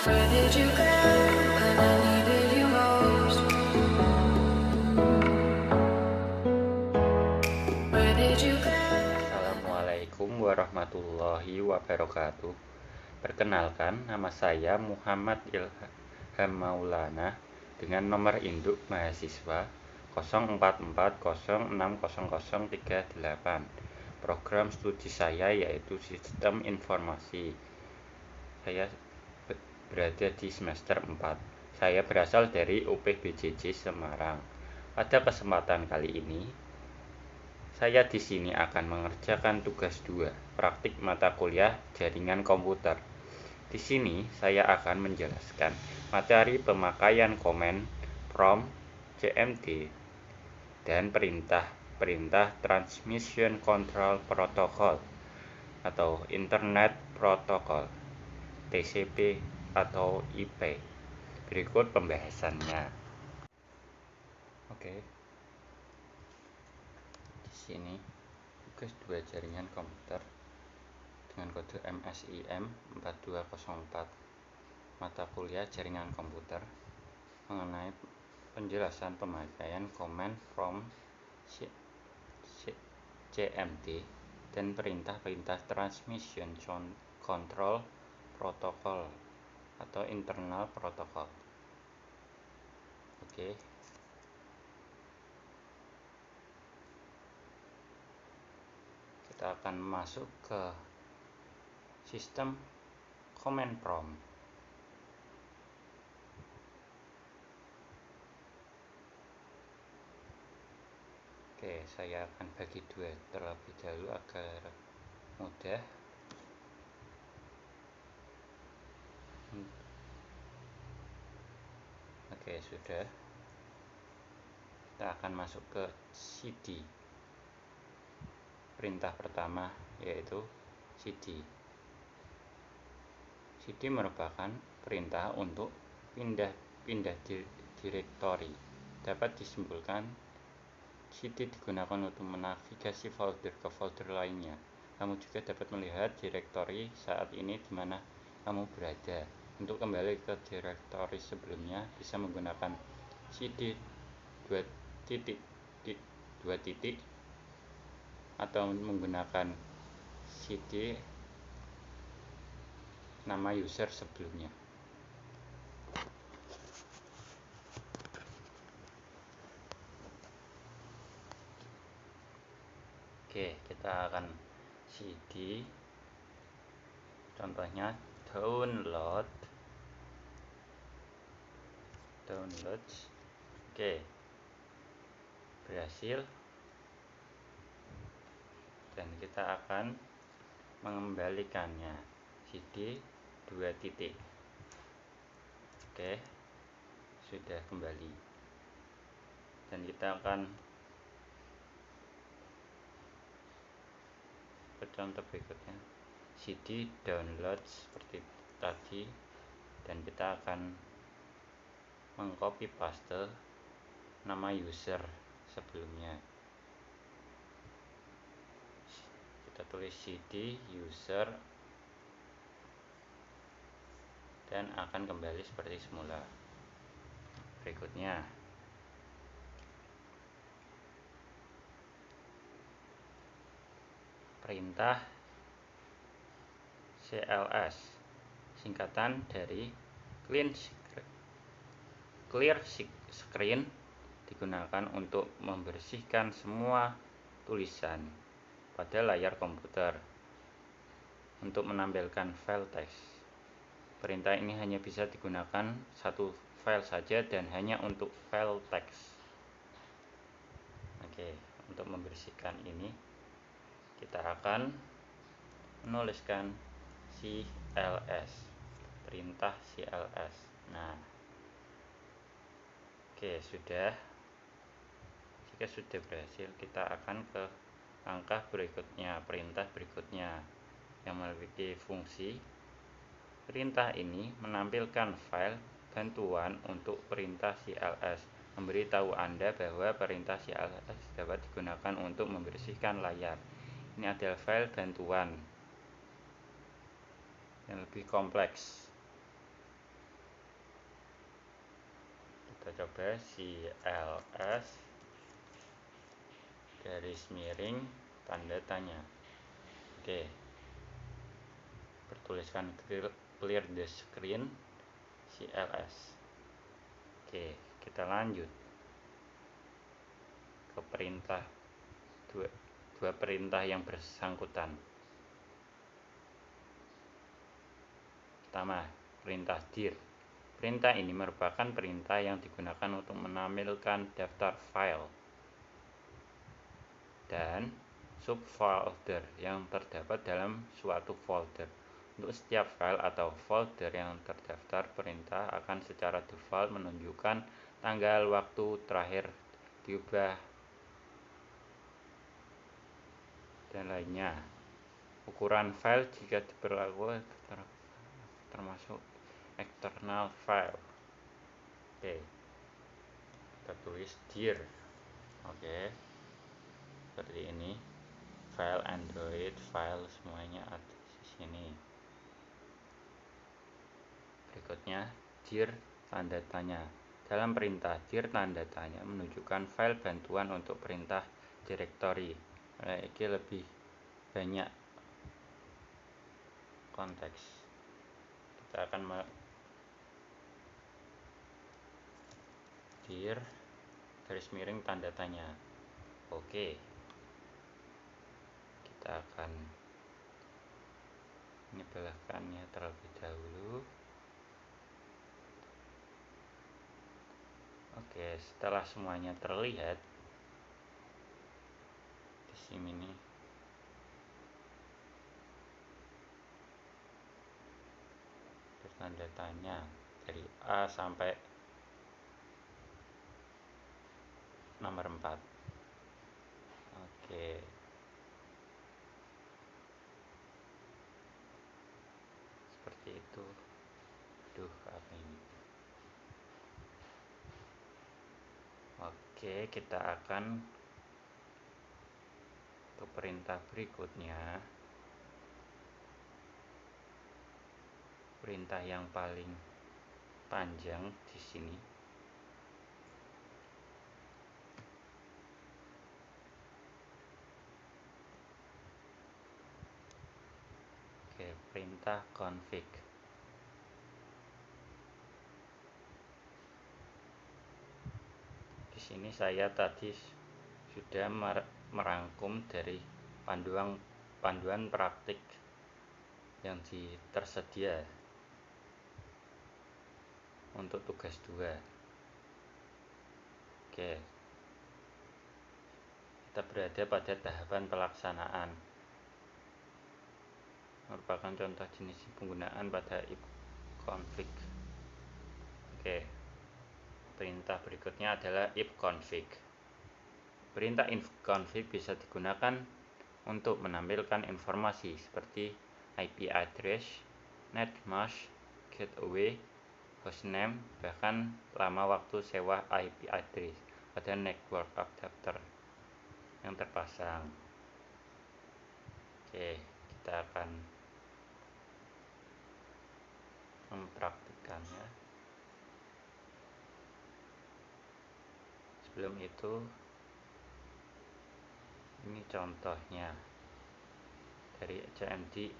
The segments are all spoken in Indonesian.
Where did you go when I needed you most? Where did you go? Assalamualaikum warahmatullahi wabarakatuh. Perkenalkan, nama saya Muhammad Ilham Maulana dengan nomor induk mahasiswa 0440600038. Program studi saya yaitu Sistem Informasi. Saya berada di semester 4. Saya berasal dari UPBJJ Semarang. Pada kesempatan kali ini, saya di sini akan mengerjakan tugas 2, praktik mata kuliah jaringan komputer. Di sini saya akan menjelaskan materi pemakaian komen, prompt, CMD, dan perintah Transmission Control Protocol atau Internet Protocol, TCP atau IP. Berikut pembahasannya. Oke. Di sini tugas 2 jaringan komputer dengan kode MSIM 4204 mata kuliah jaringan komputer mengenai penjelasan pemakaian command prompt, CMD, dan perintah Transmission Control Protocol atau Internal Protocol. Oke. Kita akan masuk ke sistem command prompt. Oke, saya akan bagi dua terlebih dahulu agar mudah. Oke, sudah. Kita akan masuk ke CD. Perintah pertama yaitu CD. CD merupakan perintah untuk pindah direktori. Dapat disimpulkan, CD digunakan untuk menavigasi folder ke folder lainnya. Kamu juga dapat melihat direktori saat ini di mana kamu berada. Untuk kembali ke direktori sebelumnya, bisa menggunakan CD 2 titik atau menggunakan CD nama user sebelumnya. Oke, kita akan CD, contohnya download. Oke, berhasil, dan kita akan mengembalikannya CD 2 titik. Oke, sudah kembali, dan kita akan ke contoh berikutnya, CD download seperti tadi, dan kita akan mengcopy paste nama user sebelumnya. Kita tulis CD user dan akan kembali seperti semula. Berikutnya, perintah CLS, singkatan dari clear screen, digunakan untuk membersihkan semua tulisan pada layar komputer untuk menampilkan file teks. Perintah ini hanya bisa digunakan satu file saja dan hanya untuk file teks. Oke, untuk membersihkan ini kita akan menuliskan CLS, perintah CLS. Nah, oke, sudah. Jika sudah berhasil, kita akan ke langkah berikutnya, perintah berikutnya yang memiliki fungsi. Perintah ini menampilkan file bantuan untuk perintah CLS, memberitahu Anda bahwa perintah CLS dapat digunakan untuk membersihkan layar. Ini adalah file bantuan yang lebih kompleks. kita coba CLS garis miring tanda tanya. Oke, bertuliskan clear the screen CLS. Oke, kita lanjut ke perintah dua perintah yang bersangkutan. Pertama, perintah dir. Perintah ini merupakan perintah yang digunakan untuk menampilkan daftar file dan subfolder yang terdapat dalam suatu folder. Untuk setiap file atau folder yang terdaftar, perintah akan secara default menunjukkan tanggal waktu terakhir diubah dan lainnya. Ukuran file jika diberlakukan termasuk external file. Oke, kita tulis dir. Oke, seperti ini. File Android, file semuanya ada di sini. Berikutnya dir tanda tanya. Dalam perintah dir tanda tanya menunjukkan file bantuan untuk perintah directory. Ini lebih banyak konteks. Kita akan dir garis miring tanda tanya. Oke, kita akan menyebelahkannya terlebih dahulu. Oke, setelah semuanya terlihat di sini tanda tanya dari A sampai nomor 4. Oke, seperti itu. Aduh, apa ini? Oke, kita akan ke perintah berikutnya. Perintah yang paling panjang di sini. Oke, perintah config. Di sini saya tadi sudah merangkum dari panduan praktik yang tersedia untuk tugas 2. Oke, kita berada pada tahapan pelaksanaan. Merupakan contoh jenis penggunaan pada if config. Oke, perintah berikutnya adalah if config. Perintah if config bisa digunakan untuk menampilkan informasi seperti IP address, net mask, gateway, hostname, bahkan lama waktu sewa IP address pada network adapter yang terpasang. Oke, kita akan mempraktikkannya. Sebelum itu, ini contohnya dari CMD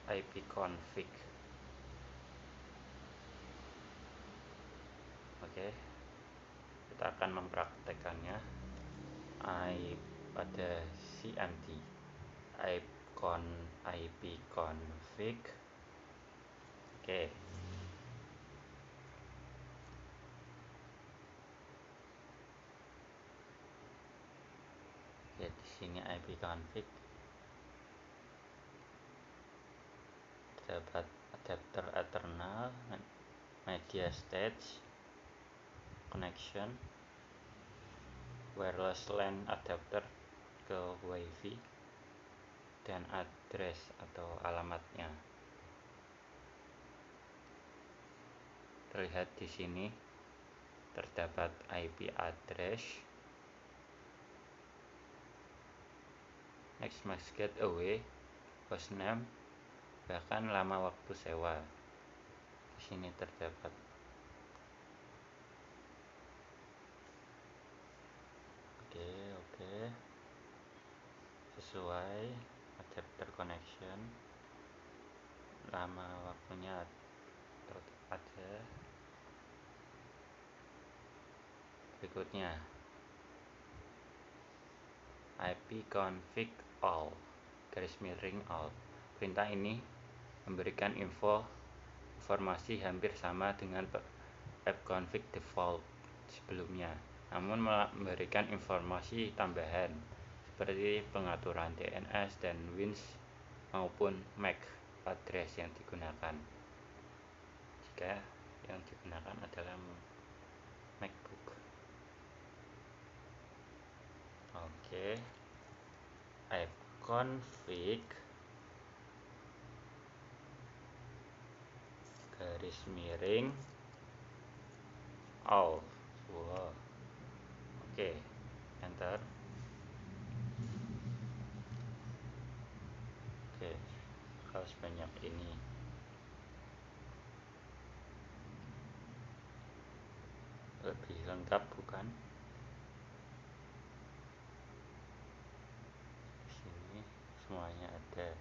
ipconfig. Oke, kita akan mempraktekannya pada CMD ipconfig. Oke, ya di sini ipconfig terdapat adapter eternal, media stage, connection, wireless LAN adapter ke WiFi, dan address atau alamatnya. Terlihat di sini terdapat IP address, next mask gateway, hostname, bahkan lama waktu sewa. Di sini terdapat. sesuai adapter connection, lama waktunya tetap ada. Berikutnya ipconfig all all. Perintah ini memberikan informasi hampir sama dengan ipconfig default sebelumnya, namun memberikan informasi tambahan seperti pengaturan DNS dan WINS maupun MAC address yang digunakan. Jika yang digunakan adalah MacBook. Oke. ipconfig all. Wow. Oke, enter. Oke, kalau sebanyak ini lebih lengkap bukan? Di sini semuanya ada,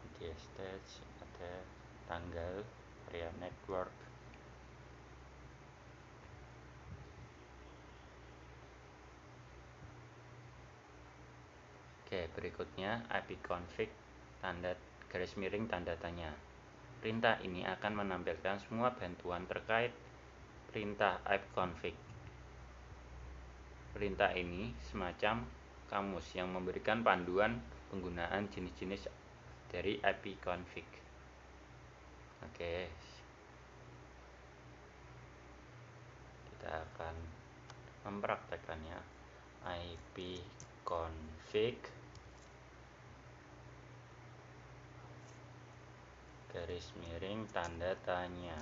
media stage, ada tanggal, area network. Oke, berikutnya ipconfig tanda tanya. Perintah ini akan menampilkan semua bantuan terkait perintah ipconfig. Perintah ini semacam kamus yang memberikan panduan penggunaan jenis-jenis dari ipconfig. Oke, kita akan mempraktekannya. ipconfig tanda tanya.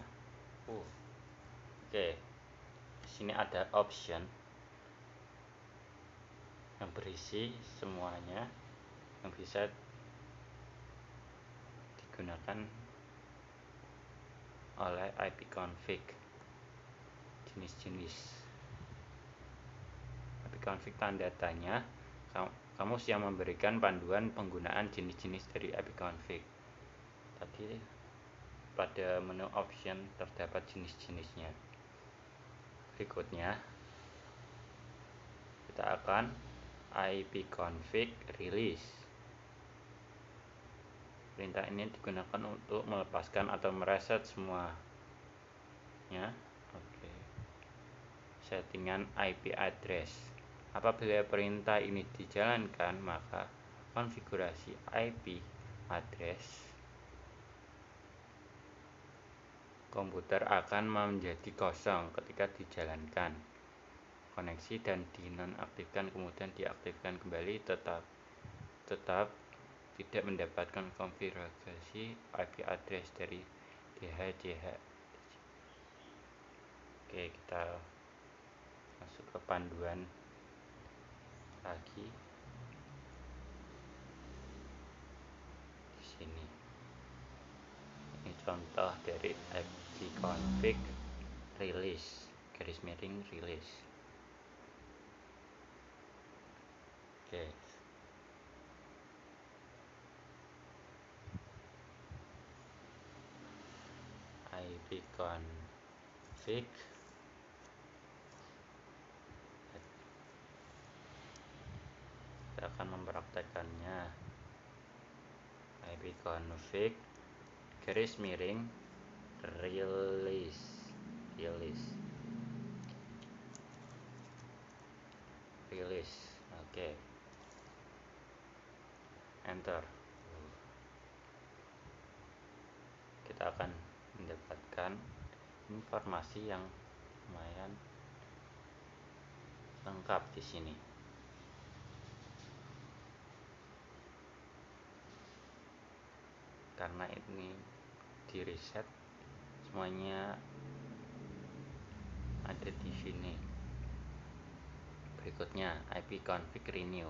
Oke, di sini ada option yang berisi semuanya yang bisa digunakan oleh ipconfig. Jenis-jenis ipconfig tanda tanya kamus yang memberikan panduan penggunaan jenis-jenis dari ipconfig. Tadi pada menu option terdapat jenis-jenisnya. Berikutnya kita akan ipconfig release. Perintah ini digunakan untuk melepaskan atau mereset semuanya. Oke. Settingan IP address. Apabila perintah ini dijalankan, maka konfigurasi IP address komputer akan menjadi kosong ketika dijalankan. Koneksi dan dinonaktifkan kemudian diaktifkan kembali, tetap tidak mendapatkan konfigurasi IP address dari DHCP. Oke, kita masuk ke panduan lagi. Di sini ini contoh dari ipconfig release release. Oke. ipconfig kita akan mempraktekannya. ipconfig release. Oke. Enter. Kita akan mendapatkan informasi yang lumayan lengkap di sini. Karena ini di reset, semuanya ada di sini. Berikutnya ipconfig renew.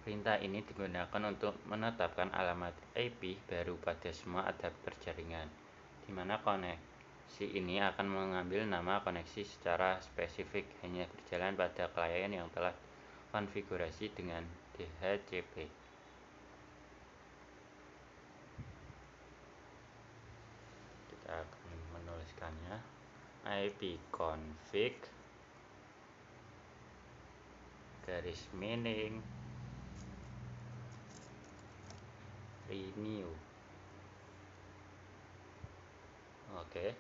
Perintah ini digunakan untuk menetapkan alamat IP baru pada semua adapter jaringan, di mana koneksi ini akan mengambil nama koneksi secara spesifik, hanya berjalan pada klien yang telah konfigurasi dengan DHCP. menuliskannya ipconfig garis miring renew. Oke.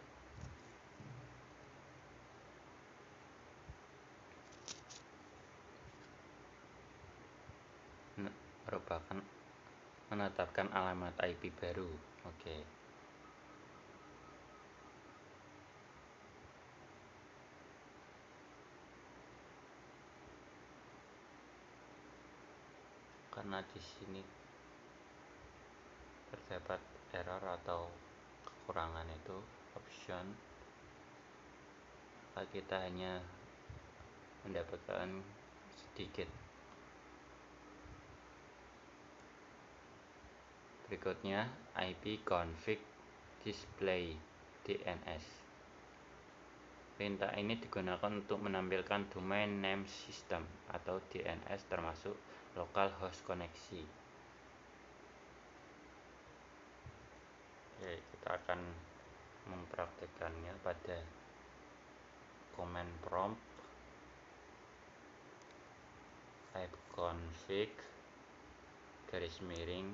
Merupakan menetapkan alamat IP baru. Oke. Karena di sini terdapat error atau kekurangan itu option, maka kita hanya mendapatkan sedikit. Berikutnya ipconfig display DNS. Perintah ini digunakan untuk menampilkan domain name system atau DNS termasuk localhost koneksi. Oke, kita akan mempraktekannya pada command prompt ipconfig garis miring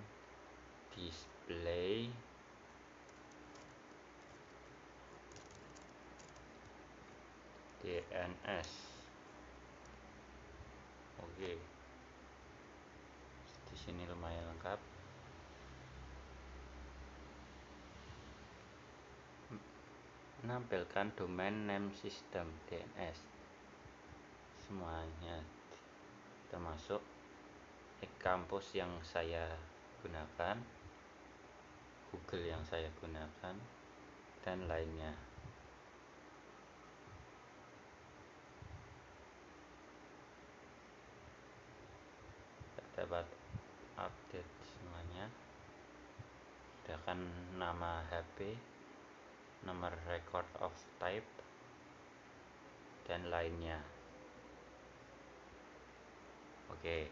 display DNS. Oke. Di sini lumayan lengkap. Menampilkan domain name system DNS semuanya, termasuk kampus yang saya gunakan, Google yang saya gunakan, dan lainnya. Dapat update semuanya, sedangkan nama HP, nomor record of type, dan lainnya. Oke.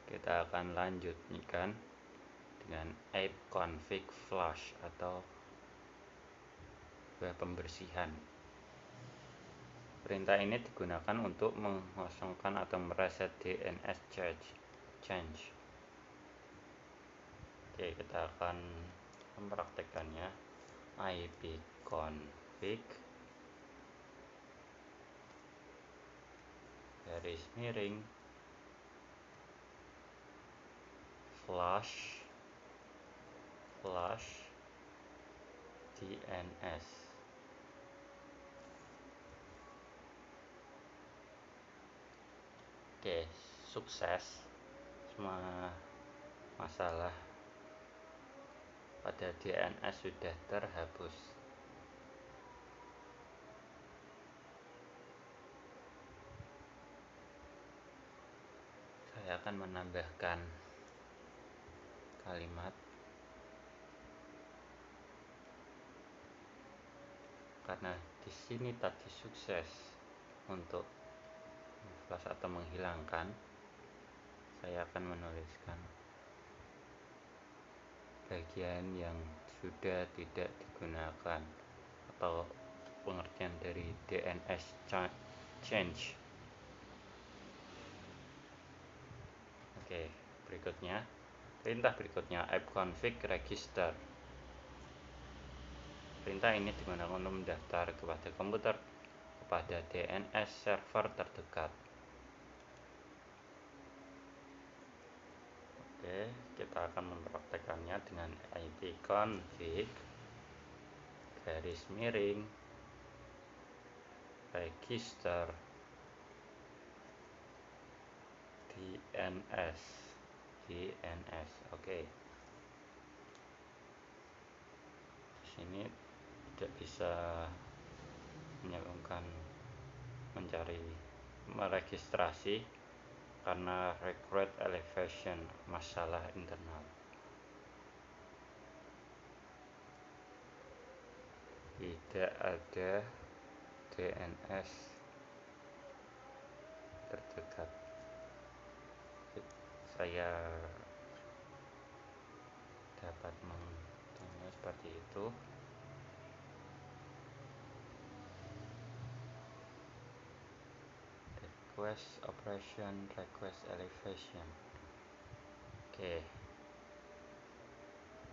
Kita akan lanjutkan dengan ipconfig flush atau pembersihan. Perintah ini digunakan untuk mengosongkan atau mereset DNS change. Oke, kita akan mempraktekannya. ipconfig garis miring flush DNS. Oke, sukses. Semua masalah pada DNS sudah terhapus. Saya akan menambahkan kalimat karena di sini tadi sukses untuk flash atau menghilangkan. Saya akan menuliskan bagian yang sudah tidak digunakan atau pengertian dari DNS change. Oke, perintah berikutnya ipconfig register. Perintah ini digunakan untuk mendaftar kepada komputer kepada DNS server terdekat. Oke, kita akan mempraktekannya dengan ipconfig garis miring register DNS. Oke. Di sini tidak bisa meregistrasi karena required elevation, masalah internal. Tidak ada DNS terdekat. Saya dapat menghitungnya seperti itu. Request operation, request elevation. Oke,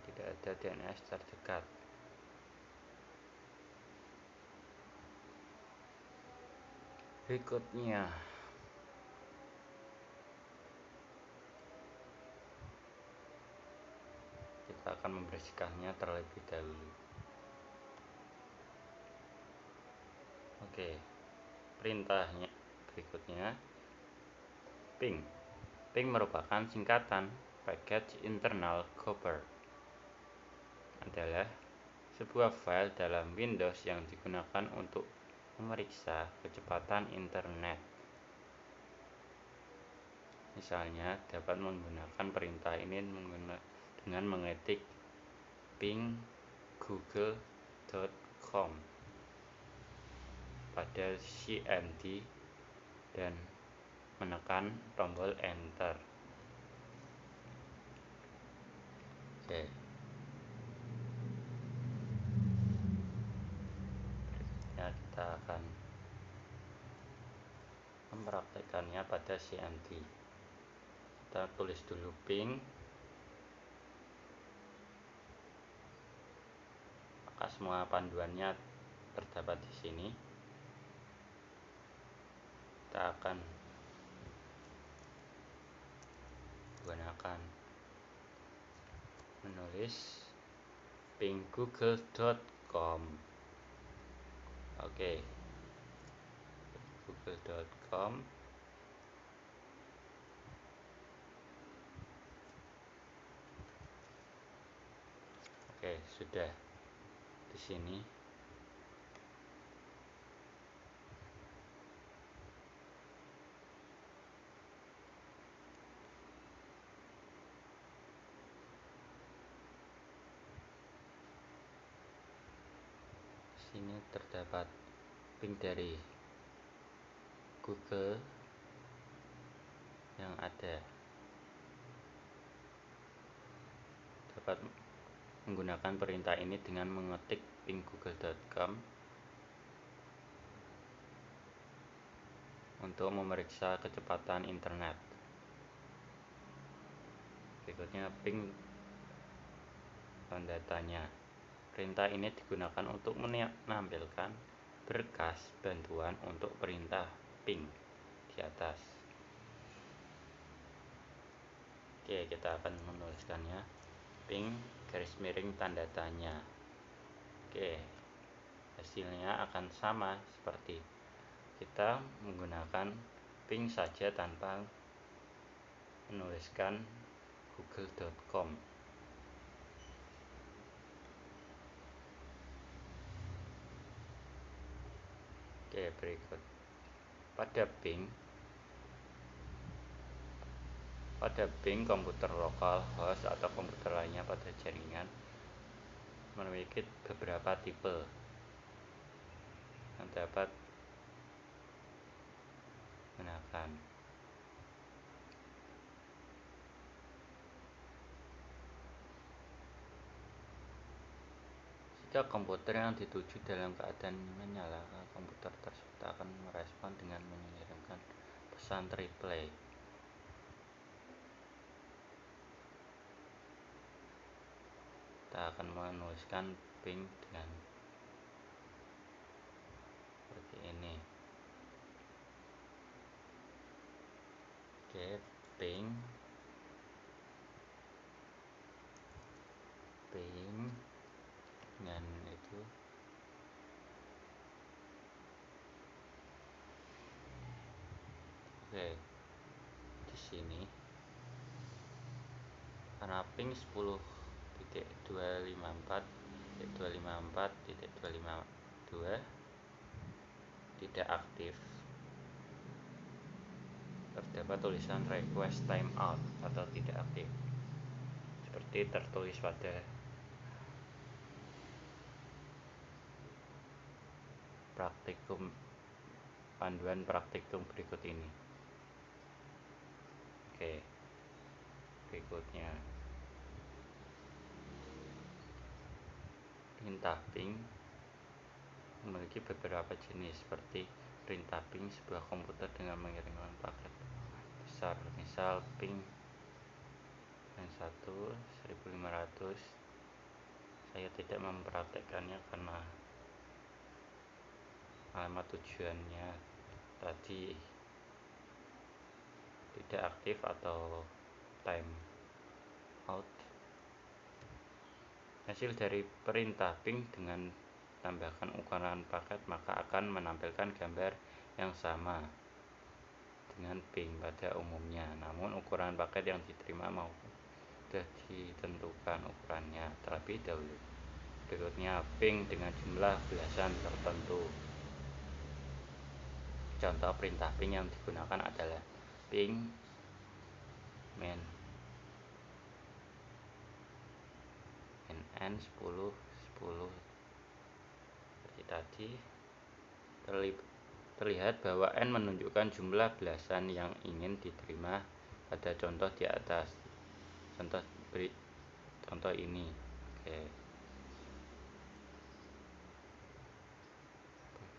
tidak ada DNS terdekat. Berikutnya kita akan membersihkannya terlebih dahulu. Oke, perintahnya berikutnya ping. Ping merupakan singkatan Package Internal Copper. Adalah sebuah file dalam Windows yang digunakan untuk memeriksa kecepatan internet. Misalnya, dapat menggunakan perintah ini dengan mengetik ping google.com pada CMD dan menekan tombol enter. Oke. Berikutnya kita akan mempraktekannya pada CMD. Kita tulis dulu ping, maka semua panduannya terdapat di sini. Kita akan gunakan menulis ping google.com. Oke, google.com. Oke, sudah di sini. Sini terdapat ping dari Google yang ada. Dapat menggunakan perintah ini dengan mengetik ping google.com untuk memeriksa kecepatan internet. Berikutnya ping tanda tanya. Perintah ini digunakan untuk menampilkan berkas bantuan untuk perintah ping di atas. Oke, kita akan menuliskannya ping garis miring tanda tanya. Oke, hasilnya akan sama seperti kita menggunakan ping saja tanpa menuliskan google.com. Oke, berikut pada ping komputer lokal, host atau komputer lainnya pada jaringan memiliki beberapa tipe yang dapat digunakan. Jika komputer yang dituju dalam keadaan menyala, komputer tersebut akan merespon dengan mengirimkan pesan replay. Kita akan menuliskan ping dengan seperti ini. Oke, ping dengan itu. Oke, di sini karena ping 10.254.252 tidak aktif, terdapat tulisan request timeout atau tidak aktif seperti tertulis pada panduan praktikum berikut ini. Oke, berikutnya Perintah ping memiliki beberapa jenis, seperti perintah ping sebuah komputer dengan mengirimkan paket besar, misal ping N1 1500. Saya tidak mempraktekkannya karena alamat tujuannya tadi tidak aktif atau time out. Hasil dari perintah ping dengan tambahkan ukuran paket maka akan menampilkan gambar yang sama dengan ping pada umumnya, namun ukuran paket yang diterima maupun sudah ditentukan ukurannya terlebih dahulu. Berikutnya ping dengan jumlah belasan tertentu. Contoh perintah ping yang digunakan adalah ping main n 10 10. Seperti tadi terlihat bahwa n menunjukkan jumlah belasan yang ingin diterima pada contoh di atas. Contoh ini. Oke.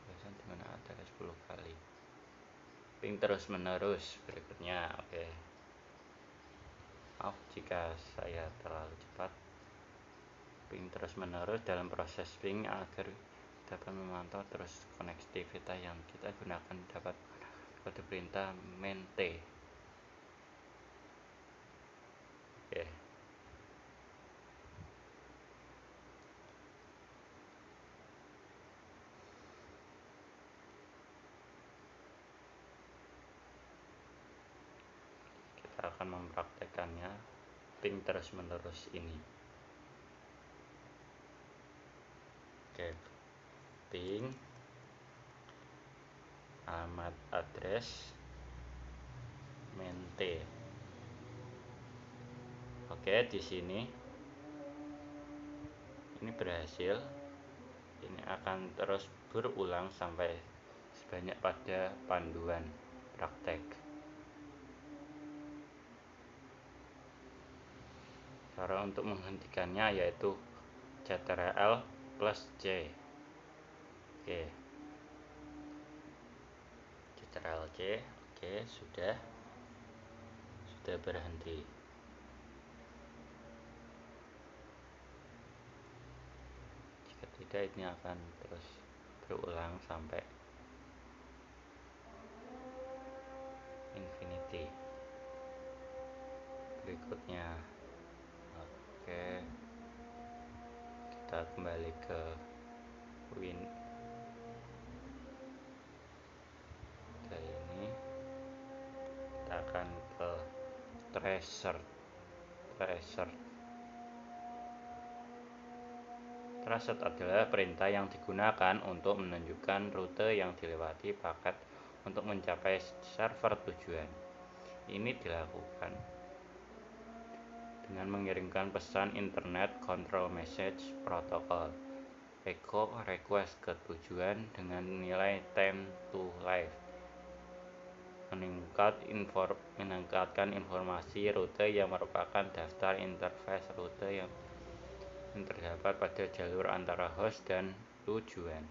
Belasan dimana ada 10 kali. Ping terus menerus berikutnya. Oke. Maaf jika saya terlalu cepat. Ping terus menerus dalam proses ping agar dapat memantau terus konektivitas yang kita gunakan dapat kode perintah main T. Oke. Kita akan mempraktekannya ping terus menerus ini. Oke. Ping alamat address main T. Oke, di sini ini berhasil. Ini akan terus berulang sampai sebanyak pada panduan praktek. Cara untuk menghentikannya yaitu Ctrl plus C. Oke. Ctrl C. Oke, sudah berhenti. Jika tidak, ini akan terus berulang sampai infinity. Berikutnya, oke, kita kembali ke ini kita akan ke tracer. Tracer adalah perintah yang digunakan untuk menunjukkan rute yang dilewati paket untuk mencapai server tujuan. Ini dilakukan dengan mengirimkan pesan Internet Control Message Protocol echo request ke tujuan dengan nilai time to live, meningkatkan informasi rute yang merupakan daftar interface rute yang terdapat pada jalur antara host dan tujuan.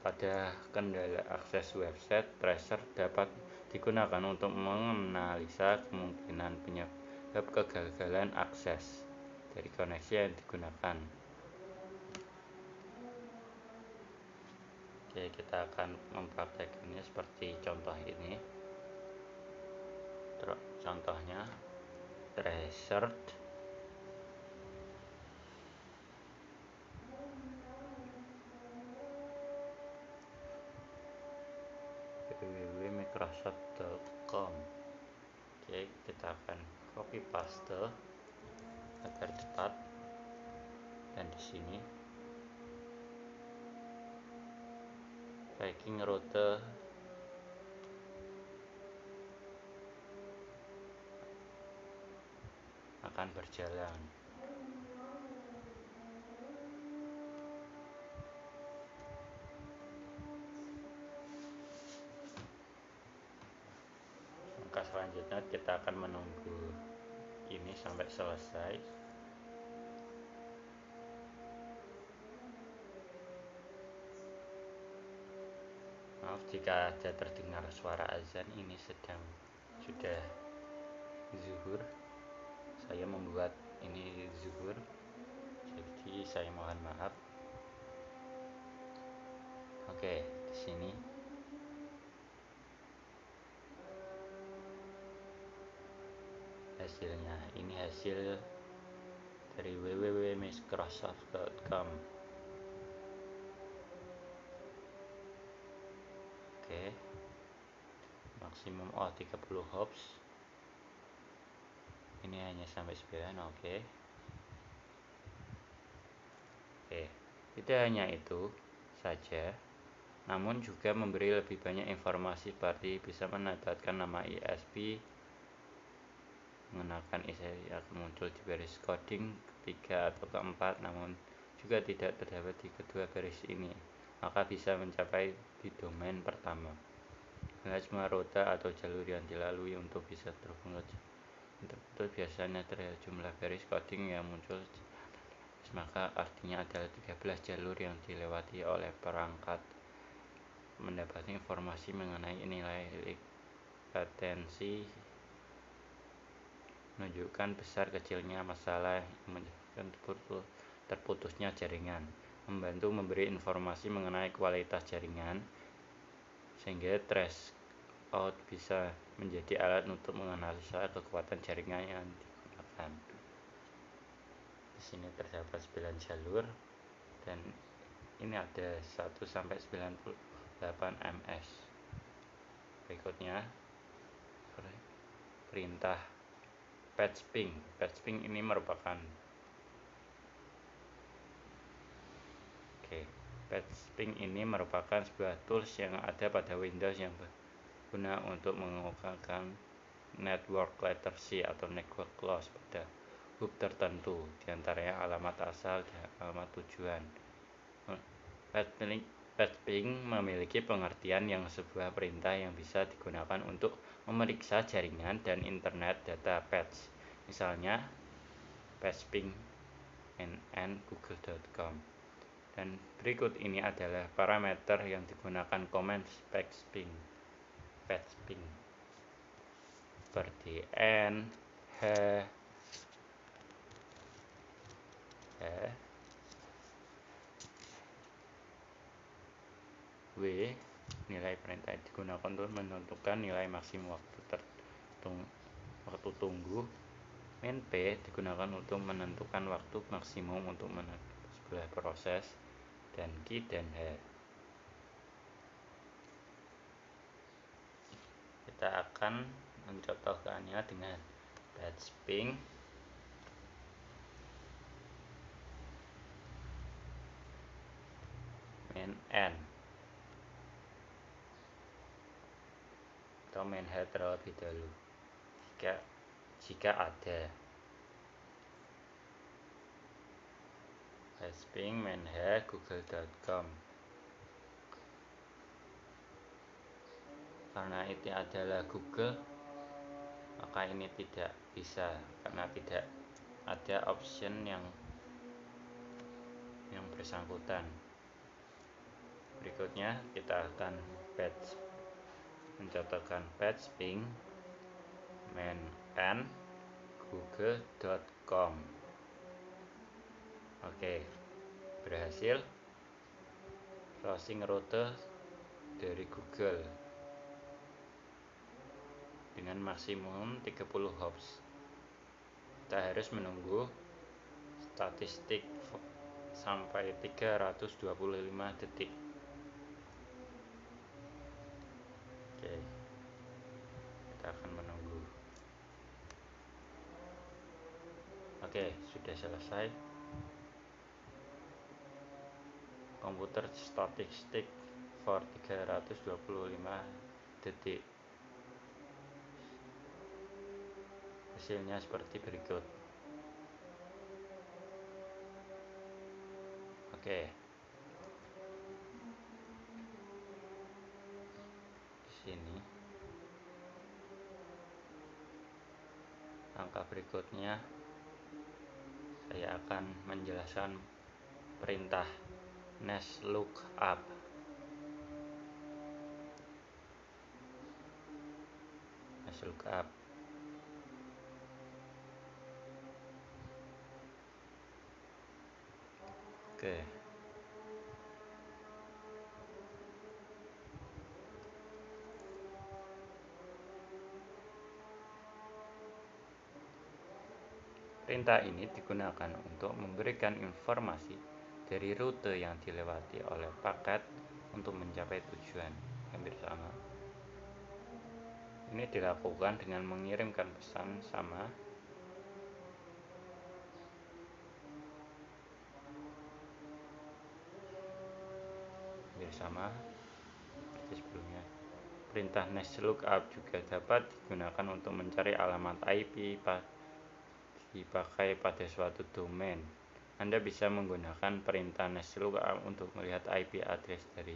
Pada kendala akses website, tracer dapat digunakan untuk menganalisa kemungkinan penyebab kegagalan akses dari koneksi yang digunakan. Oke, kita akan mempraktekannya seperti contoh ini. Contohnya tracer www.microsoft.com. Oke, kita akan copy paste agar cepat, dan di sini tracking rute akan berjalan. Langkah selanjutnya kita akan menunggu ini sampai selesai. Maaf jika ada terdengar suara azan, ini sudah zuhur. Saya membuat ini zuhur, jadi saya mohon maaf. Oke, di sini hasilnya. Ini hasil dari www.microsoft.com. Oke, maksimum 30 hops. Ini hanya sampai 9. Oke, tidak hanya itu saja, namun juga memberi lebih banyak informasi seperti bisa menempatkan nama ISP, mengenakan ISP akan muncul di baris coding ketiga atau keempat, namun juga tidak terdapat di kedua baris ini, maka bisa mencapai di domain pertama. Dengan semua rute atau jalur yang dilalui untuk bisa terhubung ke internet biasanya terdapat jumlah baris coding yang muncul, maka artinya adalah 13 jalur yang dilewati oleh perangkat. Mendapatkan informasi mengenai nilai latensi menunjukkan besar kecilnya masalah yang menyebabkan terputusnya jaringan, membantu memberi informasi mengenai kualitas jaringan, sehingga threshold bisa menjadi alat untuk menganalisa kekuatan jaringan yang digunakan. Di sini terdapat 9 jalur dan ini ada 1 sampai 98 ms. Berikutnya perintah patch ping. Patch ping ini merupakan sebuah tools yang ada pada Windows yang berguna untuk menggunakan network latency atau network loss pada hub tertentu, diantaranya alamat asal dan alamat tujuan. Patch ping memiliki pengertian yang sebuah perintah yang bisa digunakan untuk memeriksa jaringan dan internet data patch. Misalnya patch ping google.com. Dan berikut ini adalah parameter yang digunakan command patch ping seperti n, h, w. Nilai perintah digunakan untuk menentukan nilai maksimum waktu tunggu. Min p digunakan untuk menentukan waktu maksimum untuk menentukan sebuah proses, dan q dan h. Kita akan mencontohkannya dengan patch ping min n atau min h terlebih dahulu jika ada. Patch ping min h google.com. Karena itu adalah Google, maka ini tidak bisa karena tidak ada option yang bersangkutan. Berikutnya kita akan mencontohkan patch ping min n google.com. Oke, berhasil. Browsing rute dari Google dengan maksimum 30 hops. Kita harus menunggu statistik sampai 325 detik. Oke, kita akan menunggu. Oke, sudah selesai. Komputer statistik for 325 detik. Hasilnya seperti berikut. Oke. Di sini langkah berikutnya saya akan menjelaskan perintah next lookup. neslookup. Oke. Perintah ini digunakan untuk memberikan informasi dari rute yang dilewati oleh paket untuk mencapai tujuan. Hampir sama. Ini dilakukan dengan mengirimkan pesan sama seperti sebelumnya. Perintah neslookup juga dapat digunakan untuk mencari alamat IP dipakai pada suatu domain. Anda bisa menggunakan perintah neslookup untuk melihat IP address dari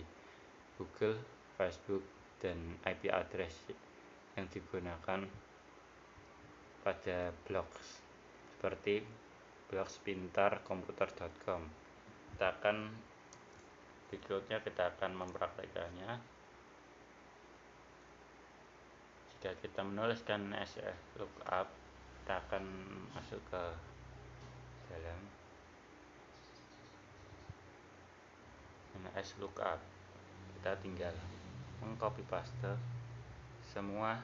Google, Facebook, dan IP address yang digunakan pada blogs seperti blogspintarkomputer.com. Berikutnya kita akan mempraktekannya. Jika kita menuliskan neslookup, kita akan masuk ke dalam neslookup. Kita tinggal mengcopy paste semua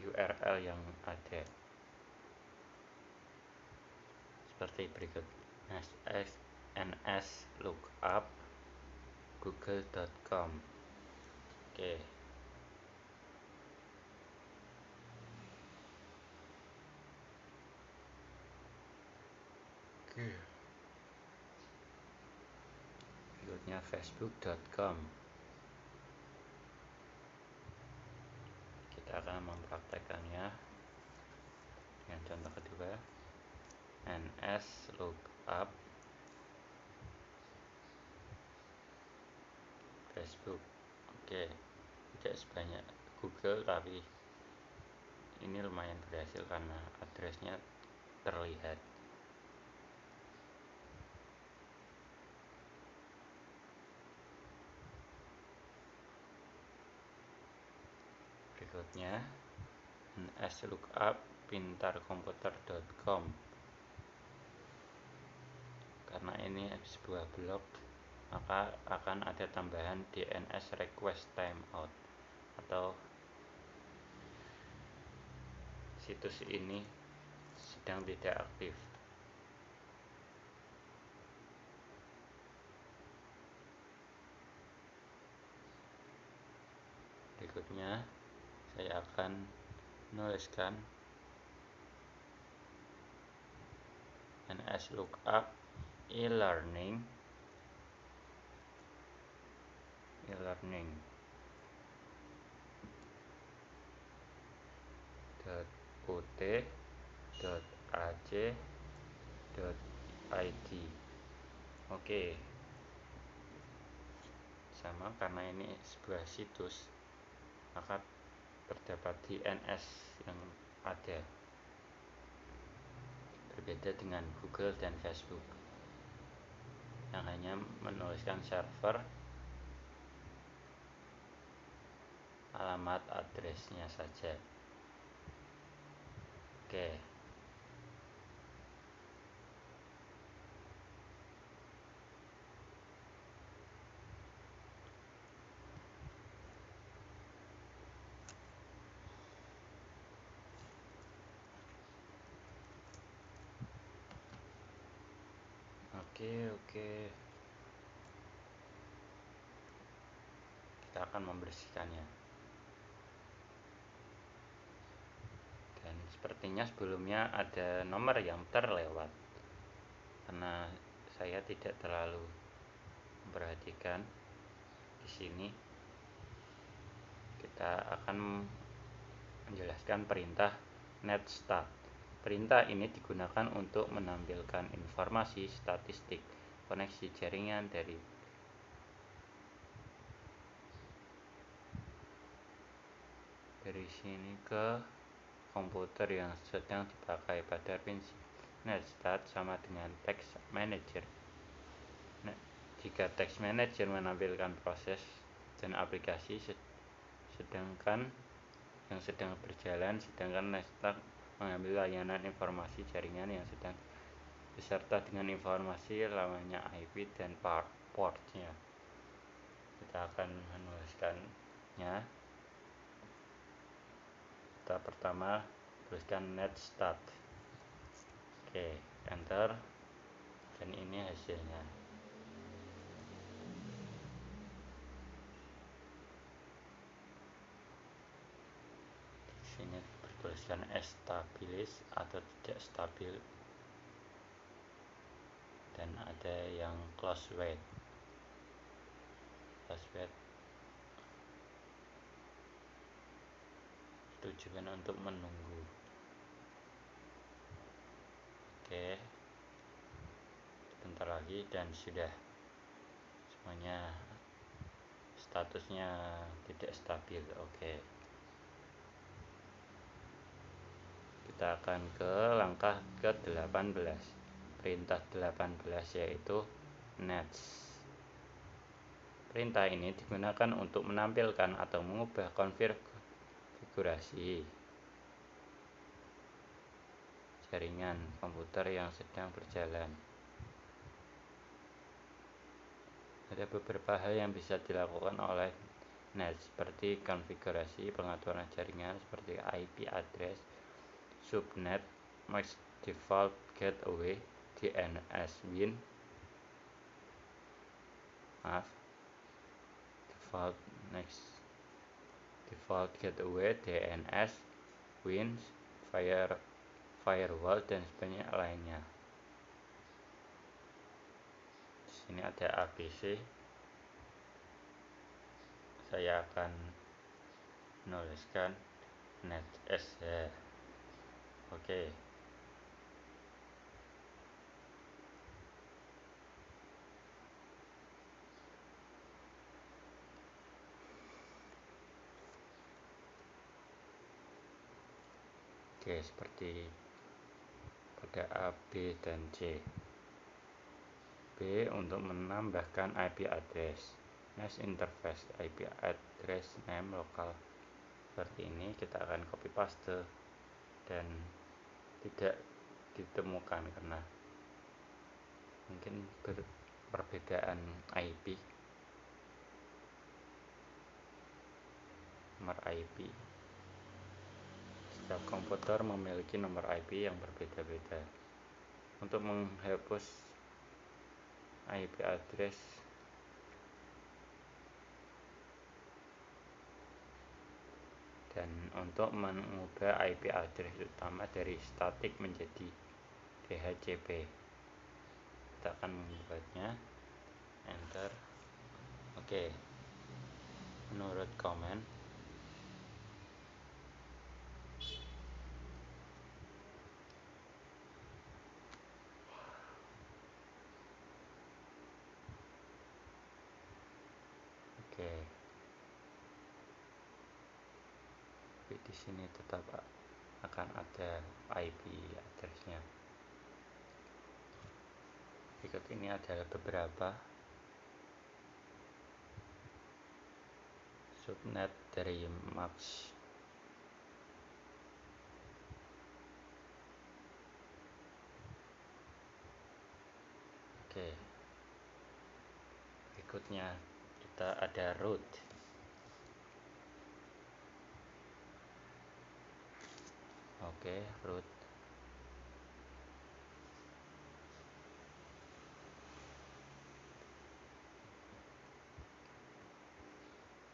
URL yang ada seperti berikut: nslookup google.com. Oke. Berikutnya facebook.com. Kita akan mempraktekannya dengan contoh kedua, nslookup Facebook. Oke, tidak sebanyak Google, tapi ini lumayan berhasil karena addressnya terlihat. Berikutnya nslookup pintarkomputer.com. Karena ini sebuah blog, maka akan ada tambahan DNS request timeout atau situs ini sedang tidak aktif. Berikutnya saya akan menuliskan nslookup e-learning .ut.ac.id. Oke, sama karena ini sebuah situs, maka terdapat DNS yang ada, berbeda dengan Google dan Facebook yang hanya menuliskan server, alamat addressnya saja. Oke. Oke. Kita akan membersihkannya. Dan sepertinya sebelumnya ada nomor yang terlewat. Karena saya tidak terlalu memperhatikan di sini. Kita akan menjelaskan perintah netstart. Perintah ini digunakan untuk menampilkan informasi statistik koneksi jaringan dari sini ke komputer yang sedang dipakai pada prinsip NetStat sama dengan Text Manager. Nah, jika Text Manager menampilkan proses dan aplikasi sedangkan berjalan, sedangkan NetStat mengambil layanan informasi jaringan yang sedang beserta dengan informasi lamanya IP dan portnya. Kita akan menuliskannya. Kita pertama tuliskan NetStat. Oke, enter, dan ini hasilnya. Di sini bertuliskan stabilis atau tidak stabil, dan ada yang close wait. Tujuan untuk menunggu. Oke, sebentar lagi dan sudah semuanya statusnya tidak stabil. Oke, kita akan ke langkah ke-18, perintah 18, yaitu next. Perintah ini digunakan untuk menampilkan atau mengubah konfigurasi jaringan komputer yang sedang berjalan. Ada beberapa hal yang bisa dilakukan oleh NET, seperti konfigurasi pengaturan jaringan seperti IP address, subnet, max default gateway, DNS win, default gateway, DNS wins, firewall, dan sebagainya lainnya. Di sini ada ABC. Saya akan menuliskan NetSH. Oke. Oke, seperti pada A, B, dan C. B untuk menambahkan IP address, next interface IP address name lokal. Seperti ini kita akan copy paste dan tidak ditemukan karena mungkin perbedaan IP, nomor IP. Setiap komputer memiliki nomor IP yang berbeda-beda. Untuk menghapus IP address dan untuk mengubah IP address utama dari static menjadi DHCP, kita akan membuatnya. Enter. Oke, menurut komen di sini tetap akan ada IP address-nya. Berikut ini adalah beberapa subnet dari MAX. Oke, berikutnya kita ada root. Oke, root.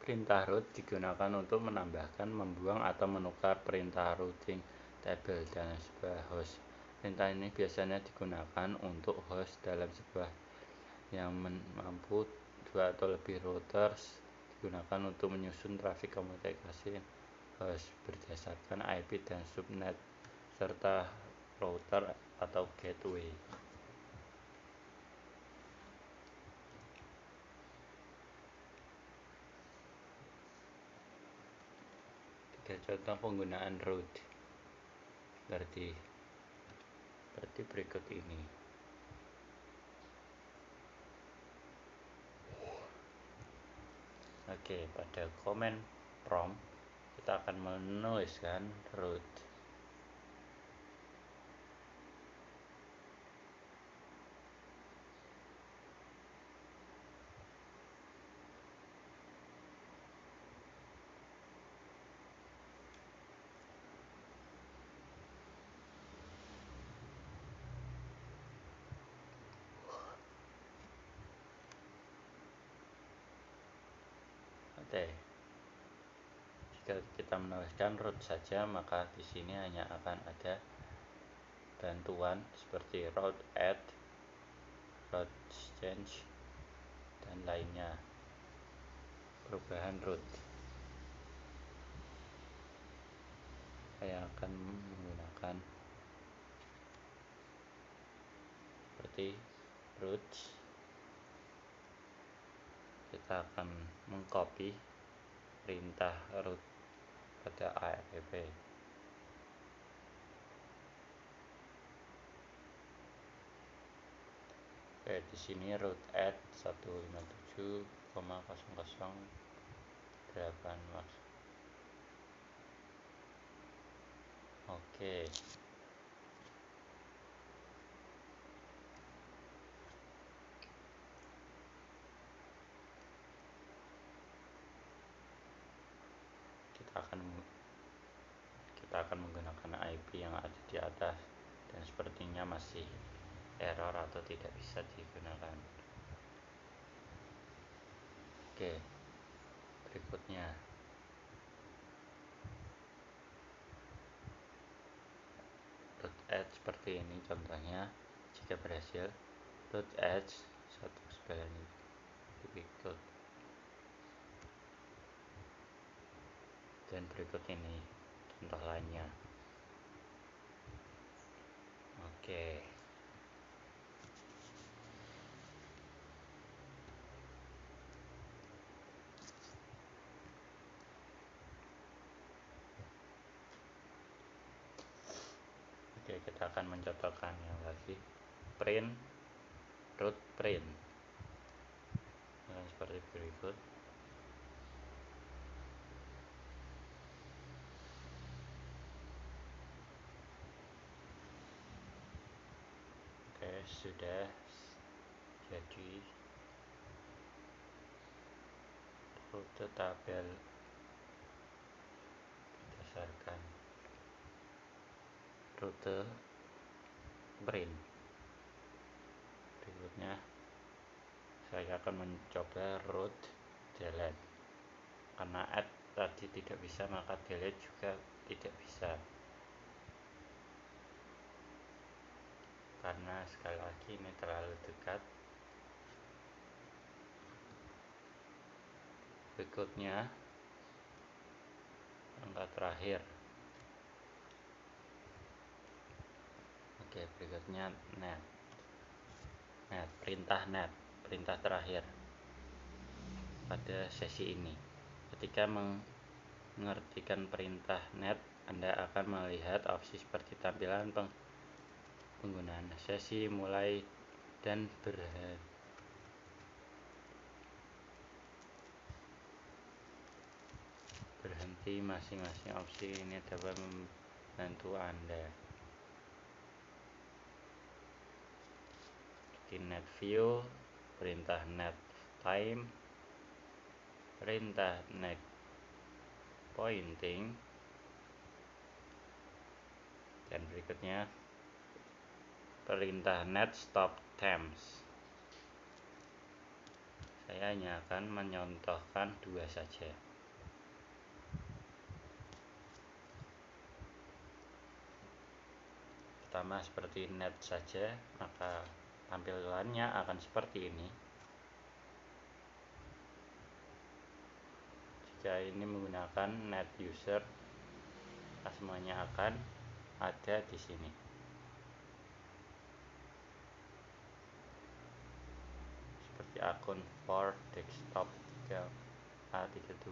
Perintah root digunakan untuk menambahkan, membuang, atau menukar perintah routing table dalam sebuah host. Perintah ini biasanya digunakan untuk host dalam sebuah yang mampu 2 atau lebih routers, digunakan untuk menyusun trafik komunikasi host berdasarkan IP dan subnet serta router atau gateway. Contoh penggunaan root seperti seperti berikut ini. Oke, pada command prompt kita akan menuliskan root. Oke. Jika kita menuliskan root saja, maka di sini hanya akan ada bantuan seperti root add, root change, dan lainnya. Perubahan root. Saya akan menggunakan seperti root. Kita akan mengcopy perintah root pada app. Oke, di sini root add 157,008. Oke. Kita akan menggunakan IP yang ada di atas dan sepertinya masih error atau tidak bisa digunakan. Oke, berikutnya root add seperti ini contohnya. Jika berhasil, root add 1 berikut, dan berikut ini contoh lainnya. Oke. Oke, kita akan mencontohkan yang lagi. Print root print. Nah, seperti berikut. Oke, sudah jadi rute tabel berdasarkan rute print. Berikutnya saya akan mencoba root delete. Karena add tadi tidak bisa, maka delete juga tidak bisa. Karena sekali lagi ini terlalu dekat. Berikutnya angka terakhir. Oke, berikutnya net, perintah terakhir pada sesi ini. Ketika mengertikan perintah net, Anda akan melihat opsi seperti tampilan penggunaan sesi, mulai, dan berhenti. Masing-masing opsi ini dapat membantu Anda. Seperti net view, perintah net time, perintah net pointing, dan berikutnya perintah net stop times. Saya hanya akan menyontohkan 2 saja. Pertama seperti net saja, maka tampilannya akan seperti ini. Jika ini menggunakan net user, maka semuanya akan ada di sini. Seperti akun for desktop 3A32,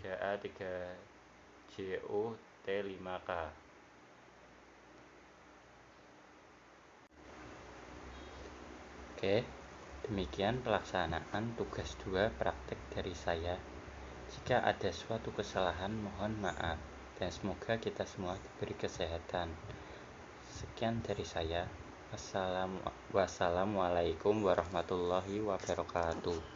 3A3JO T5K. Oke, demikian pelaksanaan tugas 2 praktek dari saya. Jika ada suatu kesalahan, mohon maaf, dan semoga kita semua diberi kesehatan. Sekian dari Saya. Wassalamualaikum warahmatullahi wabarakatuh.